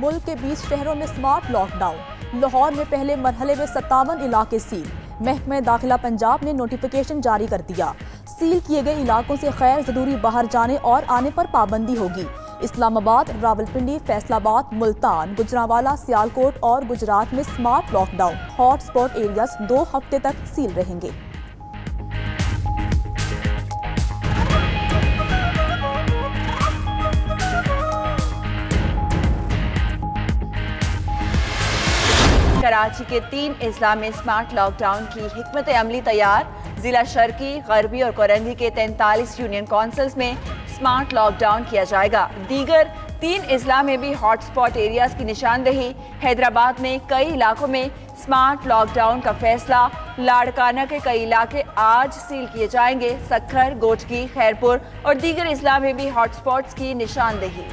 ملک کے 20 شہروں میں سمارٹ لاک ڈاؤن، لاہور میں پہلے مرحلے میں 57 علاقے سیل، محکمہ داخلہ پنجاب نے نوٹیفیکیشن جاری کر دیا، سیل کیے گئے علاقوں سے غیر ضروری باہر جانے اور آنے پر پابندی ہوگی۔ اسلام آباد، راولپنڈی، فیصل آباد، ملتان، گجرانوالہ، سیالکوٹ اور گجرات میں smart lockdown, hotspot areas 2 ہفتے تک سیل رہیں گے۔ کراچی کے 3 اضلاع میں سمارٹ لاک ڈاؤن کی حکمت عملی تیار، ضلع شرقی، غربی اور کورنگی کے 43 یونین کونسلز میں سمارٹ لاک ڈاؤن کیا جائے گا۔ دیگر 3 اضلاع میں بھی ہاٹ سپاٹ ایریاز کی نشاندہی۔ حیدرآباد میں کئی علاقوں میں سمارٹ لاک ڈاؤن کا فیصلہ، لاڑکانہ کے کئی علاقے آج سیل کیے جائیں گے۔ سکھر، گوٹکی، خیرپور اور دیگر اضلاع میں بھی ہاٹ سپاٹس کی نشاندہی۔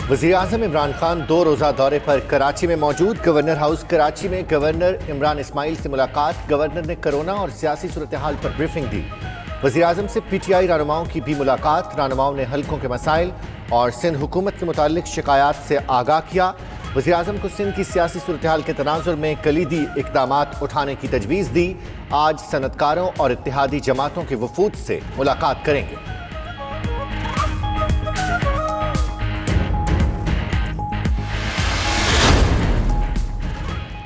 وزیراعظم عمران خان 2 روزہ دورے پر کراچی میں موجود۔ گورنر ہاؤس کراچی میں گورنر عمران اسماعیل سے ملاقات، گورنر نے کرونا اور سیاسی صورتحال پر بریفنگ دی۔ وزیراعظم سے پی ٹی آئی رہنماؤں کی بھی ملاقات، رہنماؤں نے حلقوں کے مسائل اور سندھ حکومت کے متعلق شکایات سے آگاہ کیا۔ وزیراعظم کو سندھ کی سیاسی صورتحال کے تناظر میں کلیدی اقدامات اٹھانے کی تجویز دی۔ آج صنعتکاروں اور اتحادی جماعتوں کے وفود سے ملاقات کریں گے۔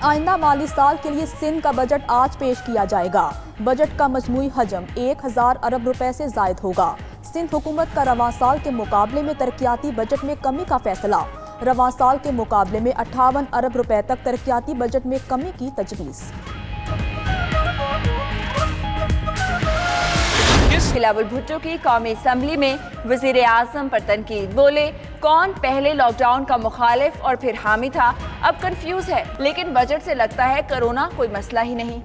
آئندہ مالی سال کے لیے سندھ کا بجٹ آج پیش کیا جائے گا۔ بجٹ کا مجموعی حجم 1000 ارب روپے سے زائد ہوگا۔ سندھ حکومت کا رواں سال کے مقابلے میں ترقیاتی بجٹ میں کمی کا فیصلہ، رواں سال کے مقابلے میں 58 ارب روپے تک ترقیاتی بجٹ میں کمی کی تجویز۔ بلاول بھٹو کی قومی اسمبلی میں وزیر اعظم پر تنقید، بولے کون پہلے لاک ڈاؤن کا مخالف اور پھر حامی تھا، اب کنفیوز ہے، لیکن بجٹ سے لگتا ہے کرونا کوئی مسئلہ ہی نہیں۔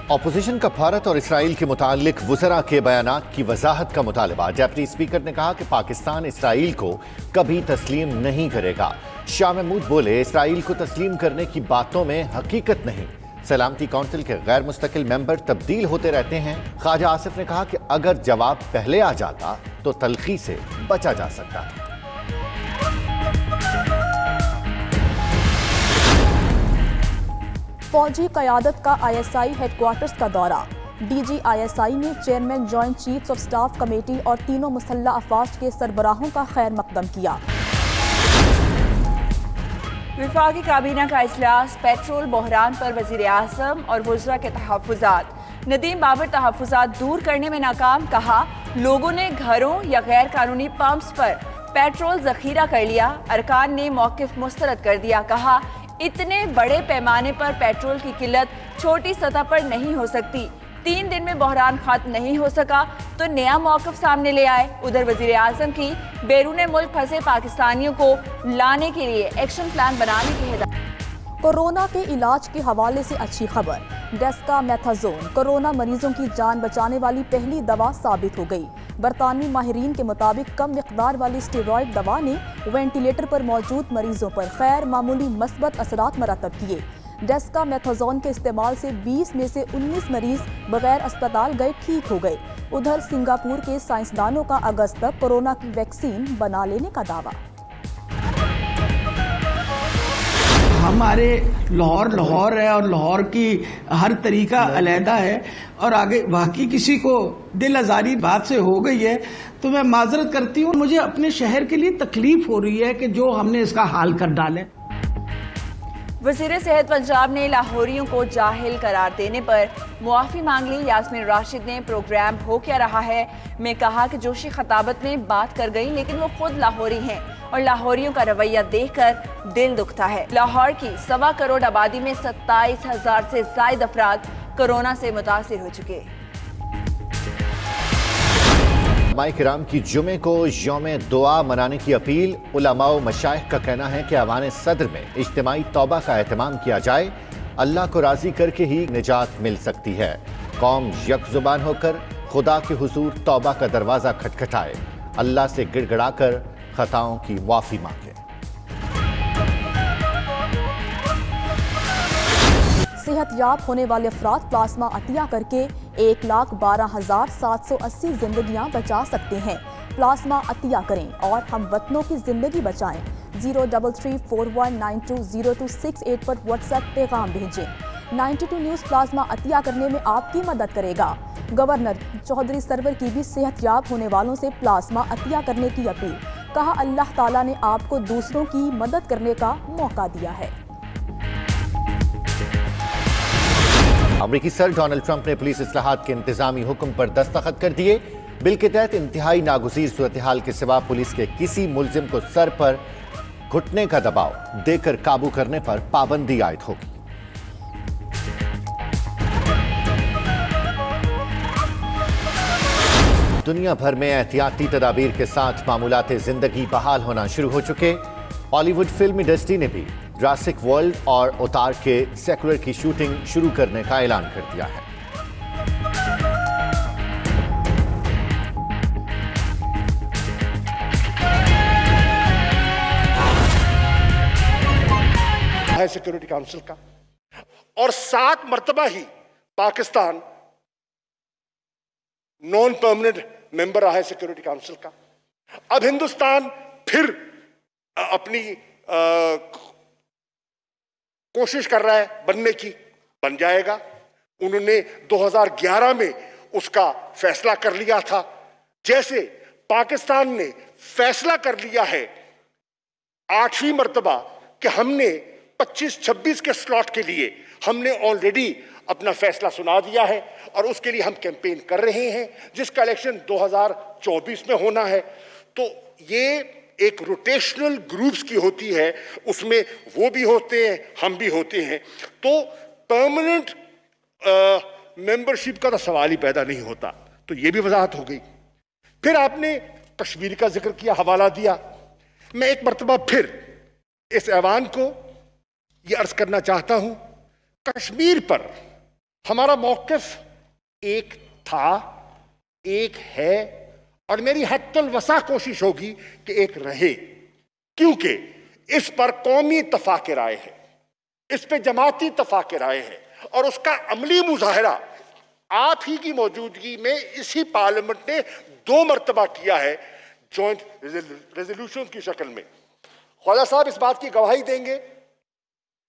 اپوزیشن کا بھارت اور اسرائیل کے متعلق وزراء کے بیانات کی وضاحت کا مطالبہ۔ ڈپٹی اسپیکر نے کہا کہ پاکستان اسرائیل کو کبھی تسلیم نہیں کرے گا۔ شاہ محمود بولے اسرائیل کو تسلیم کرنے کی باتوں میں حقیقت نہیں۔ سلامتی کونسل کے غیر مستقل ممبر تبدیل ہوتے رہتے ہیں۔ خواجہ آصف نے کہا کہ اگر جواب پہلے آ جاتا تو تلخی سے بچا جا سکتا تھا۔ فوجی قیادت کا I S I headquarters کا دورہ، D G I S I نے chairman joint chiefs of staff committee اور تینوں مسلح افواج کے سربراہوں کا خیر مقدم کیا۔ وفاقی کابینہ کا اجلاس، پیٹرول بحران پر وزیر اعظم اور وزراء کے تحفظات۔ ندیم بابر تحفظات دور کرنے میں ناکام، کہا لوگوں نے گھروں یا غیر قانونی پمپس پر پیٹرول ذخیرہ کر لیا، ارکان نے موقف مسترد کر دیا، کہا اتنے بڑے پیمانے پر پیٹرول کی قلت چھوٹی سطح پر نہیں ہو سکتی، 3 دن میں بحران ختم نہیں ہو سکا تو نیا موقف سامنے لے آئے۔ ادھر وزیر اعظم کی بیرون ملک پھنسے پاکستانیوں کو لانے کے لیے ایکشن پلان بنانے کی ہدایت۔ کورونا کے علاج کے حوالے سے اچھی خبر، ڈیسکا میتھازون کورونا مریضوں کی جان بچانے والی پہلی دوا ثابت ہو گئی۔ برطانوی ماہرین کے مطابق کم مقدار والی اسٹیرائڈ دوا نے وینٹیلیٹر پر موجود مریضوں پر غیر معمولی مثبت اثرات مرتب کیے۔ ڈیسکا میتھازون کے استعمال سے 20 میں سے 19 مریض بغیر اسپتال گئے ٹھیک ہو گئے۔ ادھر سنگاپور کے سائنسدانوں کا اگست تک کورونا کی ویکسین بنا لینے کا دعویٰ۔ ہمارے لاہور ہے اور لاہور کی ہر طریقہ علیحدہ ہے، اور آگے باقی کسی کو دل آزاری بات سے ہو گئی ہے تو میں معذرت کرتی ہوں۔ مجھے اپنے شہر کے لیے تکلیف ہو رہی ہے کہ جو ہم نے اس کا حال کر ڈالے۔ وزیر صحت پنجاب نے لاہوریوں کو جاہل قرار دینے پر معافی مانگ لی۔ یاسمین راشد نے پروگرام ہو کیا رہا ہے میں کہا کہ جوشی خطابت میں بات کر گئی، لیکن وہ خود لاہوری ہیں اور لاہوریوں کا رویہ دیکھ کر دل دکھتا ہے۔ لاہور کی 1.25 کروڑ آبادی میں 27,000 سے زائد افراد کورونا سے متاثر ہو چکے۔ علماء کرام کی جمعے کو یوم دعا منانے کی اپیل۔ علماء و مشائخ کا کہنا ہے کہ ایوان صدر میں اجتماعی توبہ کا اہتمام کیا جائے، اللہ کو راضی کر کے ہی نجات مل سکتی ہے۔ قوم یک زبان ہو کر خدا کے حضور توبہ کا دروازہ کھٹکھٹائے، اللہ سے گڑ گڑا کر خطاؤں کی معافی مانگے۔ صحت یاب ہونے والے افراد پلازما عطیہ کر کے 1,12,780 زندگیاں بچا سکتے ہیں۔ پلازما عطیہ کریں اور ہم وطنوں کی زندگی بچائیں۔ 03341920268 پر واٹس ایپ پیغام بھیجیں۔ 92 نیوز پلازما عطیہ کرنے میں آپ کی مدد کرے گا۔ گورنر چودھری سرور کی بھی صحت یاب ہونے والوں سے پلازما عطیہ کرنے کی اپیل۔ کہا اللہ تعالیٰ نے آپ کو دوسروں کی مدد کرنے کا موقع دیا ہے۔ امریکی صدر ڈونلڈ ٹرمپ نے پولیس اصلاحات کے انتظامی حکم پر دستخط کر دیے۔ بل کے تحت انتہائی ناگزیر صورتحال کے سوا پولیس کے کسی ملزم کو سر پر گھٹنے کا دباؤ دے کر قابو کرنے پر پابندی عائد ہوگی۔ دنیا بھر میں احتیاطی تدابیر کے ساتھ معمولات زندگی بحال ہونا شروع ہو چکے۔ ہالی ووڈ فلم انڈسٹری نے بھی جراسک ورلڈ اور اوتار کے سیکولر کی شوٹنگ شروع کرنے کا اعلان کر دیا ہے۔ سیکورٹی کونسل کا اور 7 مرتبہ ہی پاکستان نان پرماننٹ ممبر رہا ہے سیکورٹی کونسل کا۔ اب ہندوستان پھر اپنی کوشش کر رہا ہے بننے کی، بن جائے گا۔ انہوں نے 2011 میں اس کا فیصلہ کر لیا تھا، جیسے پاکستان نے فیصلہ کر لیا ہے 8ویں مرتبہ کہ ہم نے 25-26 کے سلاٹ کے لیے ہم نے آلریڈی اپنا فیصلہ سنا دیا ہے اور اس کے لیے ہم کیمپین کر رہے ہیں، جس کا الیکشن 2024 میں ہونا ہے۔ تو یہ ایک روٹیشنل گروپس کی ہوتی ہے، اس میں وہ بھی ہوتے ہیں، ہم بھی ہوتے ہیں، تو پرماننٹ ممبرشپ کا تو سوال ہی پیدا نہیں ہوتا۔ تو یہ بھی وضاحت ہو گئی۔ پھر آپ نے کشمیر کا ذکر کیا، حوالہ دیا۔ میں ایک مرتبہ پھر اس ایوان کو یہ عرض کرنا چاہتا ہوں، کشمیر پر ہمارا موقف ایک تھا، ایک ہے، اور میری حد الوسع کوشش ہوگی کہ ایک رہے، کیونکہ اس پر قومی اتفاق رائے ہے، اس پہ جماعتی اتفاق رائے ہے، اور اس کا عملی مظاہرہ آپ ہی کی موجودگی میں اسی پارلیمنٹ نے 2 مرتبہ کیا ہے، جوائنٹ ریزولوشن کی شکل میں۔ خواجہ صاحب اس بات کی گواہی دیں گے،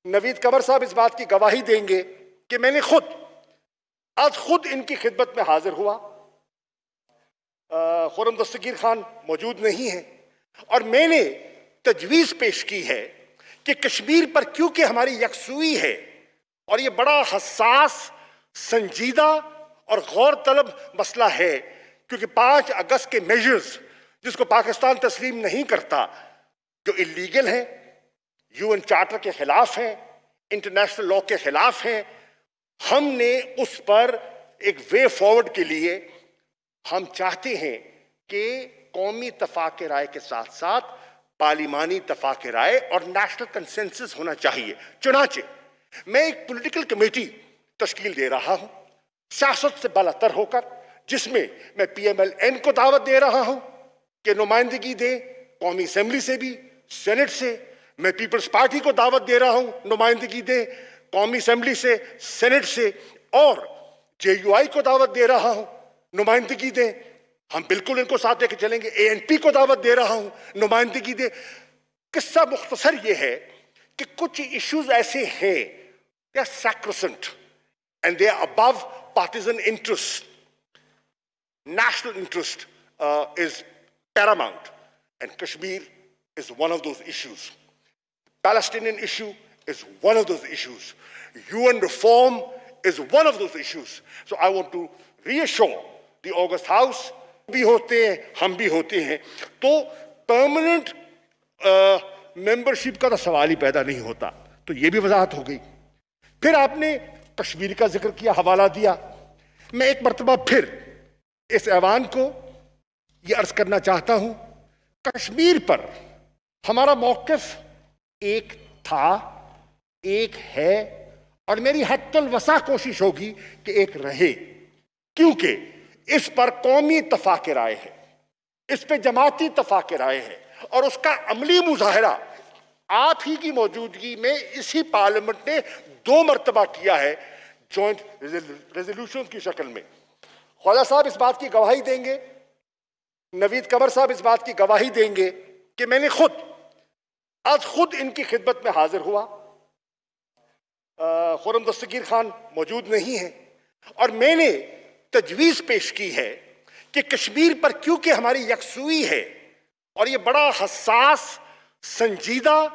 نوید قمر صاحب اس بات کی گواہی دیں گے کہ میں نے خود ان کی خدمت میں حاضر ہوا۔ خرم دستگیر خان موجود نہیں ہیں، اور میں نے تجویز پیش کی ہے کہ کشمیر پر کیونکہ ہماری یکسوئی ہے اور یہ بڑا حساس، سنجیدہ اور غور طلب مسئلہ ہے، کیونکہ 5 اگست کے میجرز جس کو پاکستان تسلیم نہیں کرتا، جو اللیگل ہیں، UN چارٹر کے خلاف ہیں، انٹرنیشنل لا کے خلاف ہیں، ہم نے اس پر ایک وے فارورڈ کے لیے ہم چاہتے ہیں کہ قومی اتفاق رائے کے ساتھ ساتھ پارلیمانی اتفاق رائے اور نیشنل کنسنسس ہونا چاہیے۔ چنانچہ میں ایک پولیٹیکل کمیٹی تشکیل دے رہا ہوں، سیاست سے بالاتر ہو کر، جس میں میں PMLN کو دعوت دے رہا ہوں کہ نمائندگی دیں، قومی اسمبلی سے بھی، سینٹ سے۔ میں پیپلز پارٹی کو دعوت دے رہا ہوں نمائندگی دیں، قومی اسمبلی سے، سینٹ سے، اور JUI کو دعوت دے رہا ہوں نمائندگی دیں۔ ہم بالکل ان کو ساتھ لے کے چلیں گے۔ ANP کو دعوت دے رہا ہوں نمائندگی دیں۔ قصہ مختصر یہ ہے کہ کچھ ایشوز ایسے ہیں they are sacrosanct and they are above partisan interest. National interest is paramount, and Kashmir is one of those issues. Palestinian issue is one of those issues. UN reform is one of those issues. So I want to reassure the August House, بھی ہوتے ہیں، ہم بھی ہوتے ہیں، تو permanent membership کا تو سوال ہی پیدا نہیں ہوتا۔ تو یہ بھی وضاحت ہو گئی۔ پھر آپ نے کشمیر کا ذکر کیا، حوالہ دیا۔ میں ایک مرتبہ پھر اس ایوان کو یہ عرض کرنا چاہتا ہوں، کشمیر پر ہمارا موقف ایک تھا، ایک ہے، اور میری حد الوسع کوشش ہوگی کہ ایک رہے، کیونکہ اس پر قومی اتفاق رائے ہے، اس پہ جماعتی اتفاق رائے ہے، اور اس کا عملی مظاہرہ آپ ہی کی موجودگی میں اسی پارلیمنٹ نے 2 مرتبہ کیا ہے جوائنٹ ریزولوشن کی شکل میں. خواجہ صاحب اس بات کی گواہی دیں گے, نوید قمر صاحب اس بات کی گواہی دیں گے کہ میں نے خود ان کی خدمت میں حاضر ہوا. خرم دستگیر خان موجود نہیں ہیں اور میں نے تجویز پیش کی ہے کہ کشمیر پر کیونکہ ہماری یکسوئی ہے اور یہ بڑا حساس, سنجیدہ